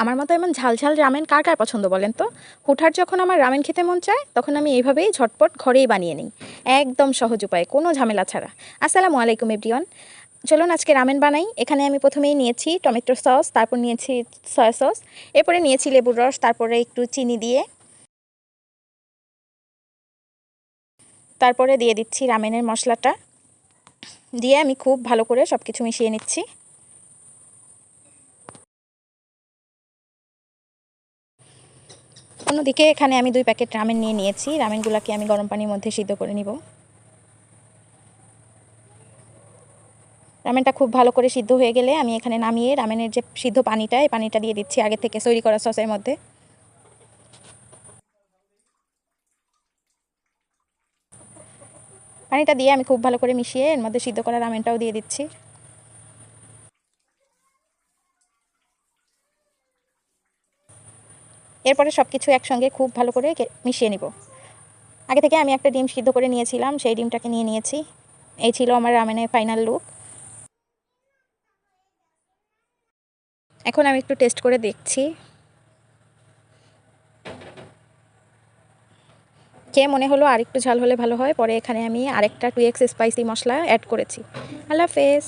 আমার মতো এমন ঝাল রামেন কার কার পছন্দ বলেন তো? হুটহাট যখন আমার রামেন খেতে মন চায় তখন আমি এইভাবেই ঝটপট ঘরেই বানিয়ে নিই, একদম সহজ উপায়ে, কোনো ঝামেলা ছাড়া। আসসালামু আলাইকুম এভরিওয়ান, চলুন আজকে রামেন বানাই। এখানে আমি প্রথমেই নিয়েছি টমেটো সস, তারপর নিয়েছি সয়া সস, এরপরে নিয়েছি লেবুর রস, তারপরে একটু চিনি দিয়ে তারপরে দিয়ে দিচ্ছি রামেনের মশলাটা, দিয়ে আমি খুব ভালো করে সব কিছু মিশিয়ে নিচ্ছি। অন্যদিকে এখানে আমি 2 প্যাকেট রামেন নিয়ে নিয়েছি। রামেনগুলোকে আমি গরম পানির মধ্যে সিদ্ধ করে নিব। রামেনটা খুব ভালো করে সিদ্ধ হয়ে গেলে আমি এখানে নামিয়ে রামেনের যে সিদ্ধ পানিটা, এই পানিটা দিয়ে দিচ্ছি আগে থেকে তৈরি করা সসের মধ্যে। পানিটা দিয়ে আমি খুব ভালো করে মিশিয়ে এর মধ্যে সিদ্ধ করা রামেনটাও দিয়ে দিচ্ছি। এরপরে সব কিছু একসঙ্গে খুব ভালো করে মিশিয়ে নিব। আগে থেকে আমি একটা ডিম সিদ্ধ করে নিয়েছিলাম, সেই ডিমটাকে নিয়ে নিয়েছি। এই ছিল আমার রামেনের ফাইনাল লুক। এখন আমি একটু টেস্ট করে দেখছি, খেয়ে মনে হলো আরেকটু ঝাল হলে ভালো হয়। পরে এখানে আমি আরেকটা 2x স্পাইসি মশলা অ্যাড করেছি। আল্লাহ হাফেজ।